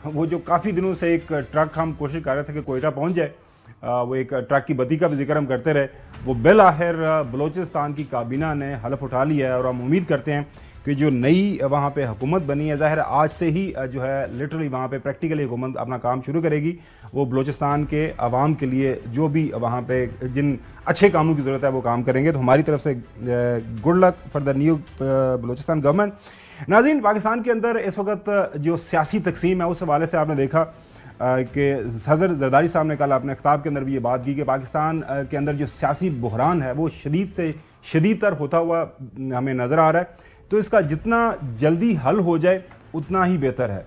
وہ جو کافی دنوں سے ایک ٹرک ہم کوشش کر رہے تھے کہ کوئٹہ پہنچ جائے، وہ ایک ٹرک کی بدی کا بھی ذکر ہم کرتے رہے، وہ بالآخر بلوچستان کی کابینہ نے حلف اٹھا لیا ہے، اور ہم امید کرتے ہیں کہ جو نئی وہاں پہ حکومت بنی ہے، ظاہر آج سے ہی جو ہے لٹرلی وہاں پہ پریکٹیکلی حکومت اپنا کام شروع کرے گی، وہ بلوچستان کے عوام کے لیے جو بھی وہاں پہ جن اچھے کاموں کی ضرورت ہے وہ کام کریں گے. تو ہماری طرف سے good luck for the new Balochistan government. ناظرین، پاکستان کے اندر اس وقت جو سیاسی تقسیم ہے اس حوالے سے آپ نے دیکھا کہ صدر زرداری صاحب نے کل اپنے خطاب کے اندر بھی یہ بات کی کہ پاکستان کے اندر جو سیاسی بحران ہے وہ شدید سے شدید تر ہوتا ہوا ہمیں نظر آ رہا ہے، تو اس کا جتنا جلدی حل ہو جائے اتنا ہی بہتر ہے.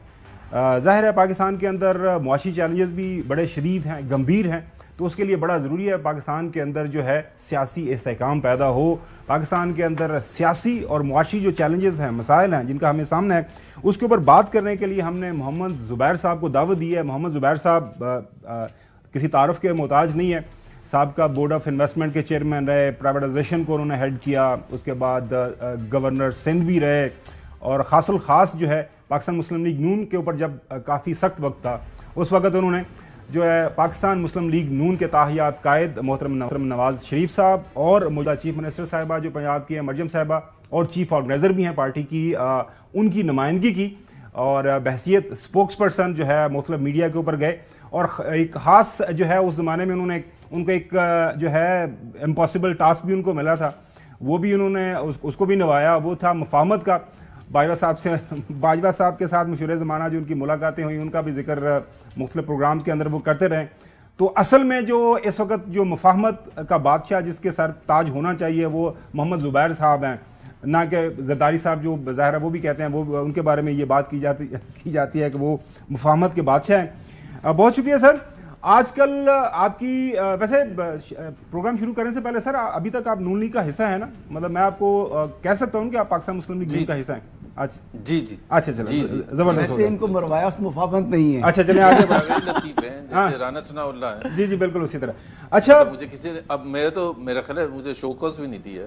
ظاہر ہے پاکستان کے اندر معاشی چیلنجز بھی بڑے شدید ہیں، گمبھیر ہیں، تو اس کے لیے بڑا ضروری ہے پاکستان کے اندر جو ہے سیاسی استحکام پیدا ہو. پاکستان کے اندر سیاسی اور معاشی جو چیلنجز ہیں، مسائل ہیں جن کا ہمیں سامنا ہے، اس کے اوپر بات کرنے کے لیے ہم نے محمد زبیر صاحب کو دعوت دی ہے. محمد زبیر صاحب کسی تعارف کے محتاج نہیں ہے. سابقہ بورڈ آف انویسٹمنٹ کے چیئرمین رہے، پرائیویٹائزیشن کو انہوں نے ہیڈ کیا، اس کے بعد گورنر سندھ بھی رہے، اور خاص الخاص جو ہے پاکستان مسلم لیگ نون کے اوپر جب کافی سخت وقت تھا اس وقت انہوں نے جو ہے پاکستان مسلم لیگ نون کے تاحیات قائد محترم نواز شریف صاحب اور موجودہ چیف منسٹر صاحبہ جو پنجاب کی ہیں مریم صاحبہ، اور چیف آرگنائزر بھی ہیں پارٹی کی، ان کی نمائندگی کی، اور بحثیت سپوکس پرسن جو ہے مختلف میڈیا کے اوپر گئے. اور ایک خاص جو ہے اس زمانے میں ان کو ایک جو ہے امپاسبل ٹاسک بھی ان کو ملا تھا، وہ بھی انہوں نے اس کو بھی نبھایا. وہ تھا مفاہمت کا. باجوہ صاحب کے ساتھ مشہور زمانہ جو ان کی ملاقاتیں ہوئیں ان کا بھی ذکر مختلف پروگرام کے اندر وہ کرتے رہے. تو اصل میں جو اس وقت جو مفاہمت کا بادشاہ جس کے سر تاج ہونا چاہیے وہ محمد زبیر صاحب ہیں، نہ کہ زرداری صاحب جو ظاہر ہے وہ بھی کہتے ہیں، وہ ان کے بارے میں یہ بات کی جاتی ہے کہ وہ مفاہمت کے بادشاہ ہیں. بہت شکریہ سر. آج کل آپ کی ویسے پروگرام شروع کرنے سے پہلے سر ابھی تک آپ نون لیگ کا حصہ ہیں نا؟ مطلب میں آپ کو کہہ سکتا ہوں کہ آپ پاکستان مسلم لیگ نون کا حصہ ہیں. جی اچھا چلیں زبردست. ان کو مروایا اس مفاہمت نہیں ہے. اچھا چلیں آگے. لطیف ہیں جیسے رانا ثناء اللہ ہیں. جی بالکل اسی طرح. اچھا مجھے کسی نے اب میرا خیال ہے مجھے شوکوس بھی نہیں دیا.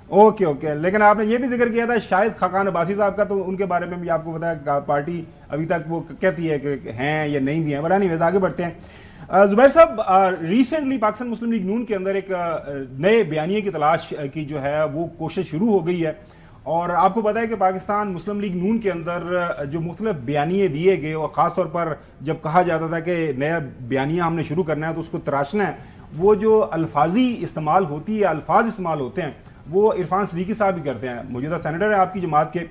اوکے. لیکن آپ نے یہ بھی ذکر کیا تھا شاید خاقان عباسی صاحب کا، تو ان کے بارے میں بھی آپ کو پتا ہے پارٹی ابھی تک وہ کہتی ہے کہ ہیں یا نہیں بھی ہیں. برانی ویز آگے بڑھتے ہیں. زبیر صاحب، ریسنٹلی پاکستان مسلم لیگ نون کے اندر ایک نئے بیانیے کی تلاش کی جو ہے وہ کوشش شروع ہو گئی ہے، اور آپ کو پتا ہے کہ پاکستان مسلم لیگ نون کے اندر جو مختلف بیانیے دیے گئے، اور خاص طور پر جب کہا جاتا تھا کہ نیا بیانیہ ہم نے شروع کرنا ہے تو اس کو تراشنا ہے، وہ جو الفاظی استعمال ہوتی ہے، الفاظ استعمال ہوتے ہیں، وہ عرفان صدیقی صاحب بھی کرتے ہیں، موجودہ سینیٹر ہیں آپ کی جماعت کے.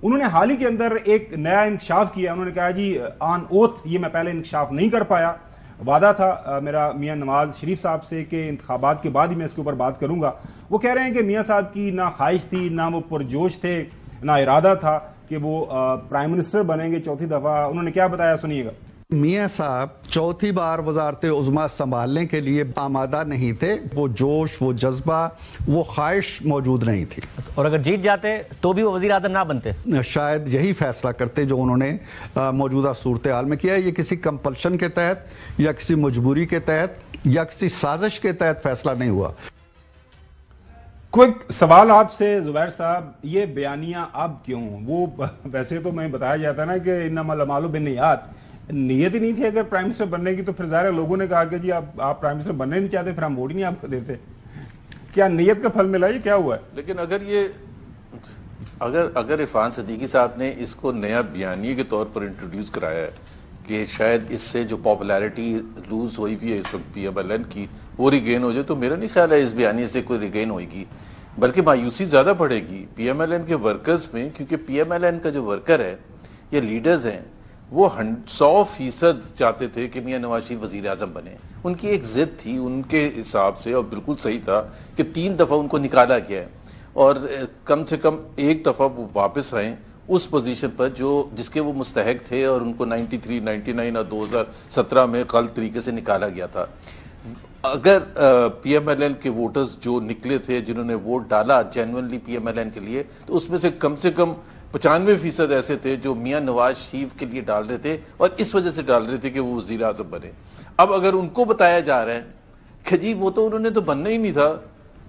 انہوں نے حال ہی کے اندر ایک نیا انکشاف کیا. انہوں نے کہا جی آن اوتھ یہ میں پہلے انکشاف نہیں کر پایا، وعدہ تھا میرا میاں نواز شریف صاحب سے کہ انتخابات کے بعد ہی میں اس کے اوپر بات کروں گا. وہ کہہ رہے ہیں کہ میاں صاحب کی نہ خواہش تھی، نہ وہ پرجوش تھے، نہ ارادہ تھا کہ وہ پرائم منسٹر بنیں گے چوتھی دفعہ. انہوں نے کیا بتایا سنیے گا. میاں صاحب چوتھی بار وزارت عظمیٰ سنبھالنے کے لیے آمادہ نہیں تھے. وہ جوش، وہ جذبہ، وہ خواہش موجود نہیں تھی. اور اگر جیت جاتے تو بھی وہ وزیر اعظم نہ بنتے. شاید یہی فیصلہ کرتے جو انہوں نے موجودہ صورتحال میں کیا ہے. یہ کسی کمپلشن کے تحت یا کسی مجبوری کے تحت یا کسی سازش کے تحت فیصلہ نہیں ہوا. کوئی سوال آپ سے زبیر صاحب، یہ بیانیہ اب کیوں؟ وہ ویسے تو میں بتایا جاتا نا کہ انما الاعمال بالنیات، نیت ہی نہیں تھی اگر پرائم منسٹر بننے کی، تو پھر ظاہر لوگوں نے کہا کہ جی آپ پرائم منسٹر بننے نہیں چاہتے، پھر ہم ووٹ ہی نہیں آپ کو دیتے. کیا نیت کا پھل ملا؟ یہ کیا ہوا ہے؟ لیکن اگر عرفان صدیقی صاحب نے اس کو نیا بیانیے کے طور پر انٹروڈیوس کرایا ہے کہ شاید اس سے جو پاپولیرٹی لوز ہوئی بھی ہے اس وقت پی ایم ایل این کی وہ ریگین ہو جائے، تو میرا نہیں خیال ہے اس بیانیے سے کوئی ریگین ہوئے گی، بلکہ مایوسی زیادہ پڑے گی پی ایم ایل این کے ورکرز میں. کیونکہ پی ایم ایل این کا جو ورکر ہے یا لیڈرز ہیں وہ 100% چاہتے تھے کہ میاں نواز شریف وزیر اعظم بنے. ان کی ایک ضد تھی ان کے حساب سے، اور بالکل صحیح تھا کہ 3 دفعہ ان کو نکالا گیا ہے، اور کم سے کم ایک دفعہ وہ واپس آئیں اس پوزیشن پر جس کے وہ مستحق تھے، اور ان کو 93، 99 اور 2017 میں غلط طریقے سے نکالا گیا تھا. اگر پی ایم ایل این کے ووٹرز جو نکلے تھے جنہوں نے ووٹ ڈالا genuinely P M L N کے لیے، تو اس میں سے کم 95% ایسے تھے جو میاں نواز شریف کے لیے ڈال رہے تھے، اور اس وجہ سے ڈال رہے تھے کہ وہ وزیر اعظم بنے. اب اگر ان کو بتایا جا رہا ہے کہ جی وہ تو انہوں نے تو بننا ہی نہیں تھا،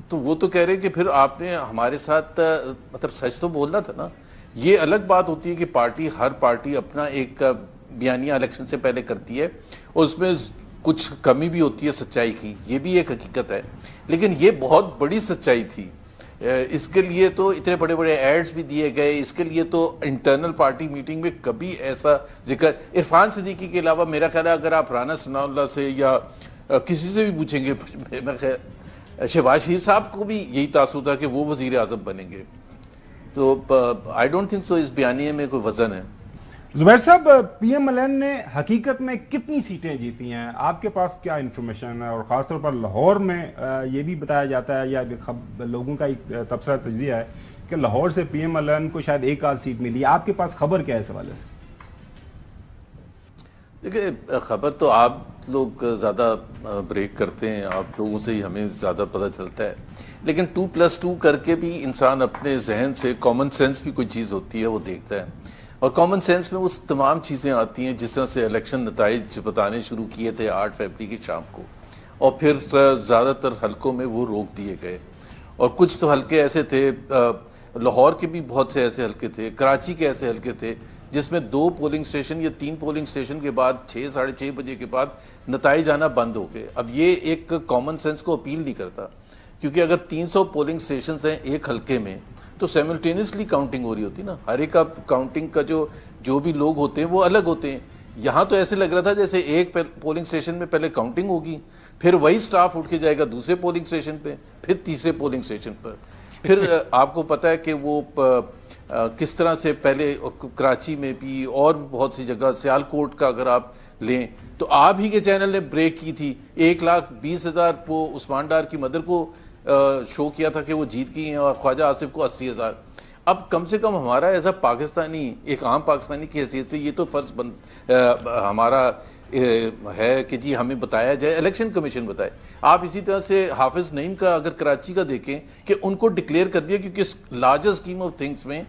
تو وہ تو کہہ رہے کہ پھر آپ نے ہمارے ساتھ مطلب سچ تو بولنا تھا نا. یہ الگ بات ہوتی ہے کہ ہر پارٹی اپنا ایک بیانیہ الیکشن سے پہلے کرتی ہے اور اس میں کچھ کمی بھی ہوتی ہے سچائی کی، یہ بھی ایک حقیقت ہے، لیکن یہ بہت بڑی سچائی تھی۔ اس کے لیے تو اتنے بڑے بڑے ایڈز بھی دیے گئے، اس کے لیے تو انٹرنل پارٹی میٹنگ میں کبھی ایسا ذکر عرفان صدیقی کے علاوہ میرا خیال ہے اگر آپ رانا ثناء اللہ سے یا کسی سے بھی پوچھیں گے، میرا خیال شہباز شریف صاحب کو بھی یہی تاثر تھا کہ وہ وزیر اعظم بنیں گے۔ تو آئی ڈونٹ تھنک سو اس بیانیے میں کوئی وزن ہے۔ زبیر صاحب، پی ایم ایل این نے حقیقت میں کتنی سیٹیں جیتی ہیں؟ آپ کے پاس کیا انفارمیشن ہے؟ اور خاص طور پر لاہور میں یہ بھی بتایا جاتا ہے یا لوگوں کا ایک تبصرہ تجزیہ ہے کہ لاہور سے پی ایم ایل این کو شاید ایک آدھ سیٹ ملی، آپ کے پاس خبر کیا ہے اس حوالے سے؟ دیکھیں، خبر تو آپ لوگ زیادہ بریک کرتے ہیں، آپ لوگوں سے ہی ہمیں زیادہ پتہ چلتا ہے، لیکن 2+2 کر کے بھی انسان اپنے ذہن سے کامن سینس بھی کوئی چیز ہوتی ہے وہ دیکھتا ہے، اور کامن سینس میں وہ تمام چیزیں آتی ہیں جس طرح سے الیکشن نتائج بتانے شروع کیے تھے 8 فروری کی شام کو، اور پھر زیادہ تر حلقوں میں وہ روک دیے گئے، اور کچھ تو حلقے ایسے تھے، لاہور کے بھی بہت سے ایسے حلقے تھے، کراچی کے ایسے حلقے تھے جس میں 2 پولنگ سٹیشن یا 3 پولنگ سٹیشن کے بعد 6 ساڑھے 6 بجے کے بعد نتائج آنا بند ہو گئے۔ اب یہ ایک کامن سینس کو اپیل نہیں کرتا، کیونکہ اگر 300 پولنگ سٹیشنز ہیں ایک حلقے میں تو سیملٹینیسلی کاؤنٹنگ ہو رہی ہوتی نا، ہر ایک کاؤنٹنگ کا جو بھی لوگ ہوتے ہیں وہ الگ ہوتے ہیں۔ یہاں تو ایسے لگ رہا تھا جیسے ایک پولنگ سٹیشن میں پہلے کاؤنٹنگ ہوگی، پھر وہی سٹاف اٹھ کے جائے گا دوسرے پولنگ سٹیشن پہ، پھر تیسرے پولنگ سٹیشن پر، پھر آپ کو پتہ ہے کہ وہ کس طرح سے پہلے کراچی میں بھی اور بہت سی جگہ، سیالکوٹ کا اگر آپ لیں تو آپ ہی کے چینل نے بریک کی تھی، 1,20,000 وہ عثمان ڈار کی مدر کو شو کیا تھا کہ وہ جیت گئی ہیں اور خواجہ آصف کو 80,000۔ اب کم سے کم ہمارا ایسا پاکستانی، ایک عام پاکستانی کی حیثیت سے یہ تو فرض ہمارا ہے کہ جی ہمیں بتایا جائے، الیکشن کمیشن بتائے۔ آپ اسی طرح سے حافظ نعیم کا اگر کراچی کا دیکھیں کہ ان کو ڈکلیئر کر دیا، کیونکہ لارجر اسکیم آف تھنگس میں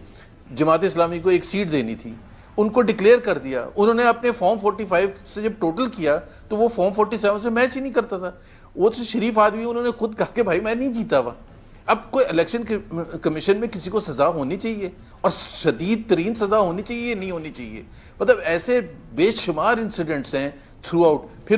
جماعت اسلامی کو ایک سیٹ دینی تھی، ان کو ڈکلیئر کر دیا۔ انہوں نے اپنے فارم 45 سے جب ٹوٹل کیا تو وہ فارم 47 سے میچ ہی نہیں کرتا تھا۔ وہ شریف آدمی انہوں نے خود کہا کہ بھائی میں نہیں جیتا ہوا۔ اب کوئی الیکشن کمیشن میں کسی کو سزا ہونی چاہیے، اور شدید ترین سزا ہونی چاہیے، نہیں ہونی چاہیے، مطلب ایسے بے شمار انسیڈنٹس ہیں تھرو آؤٹ۔ پھر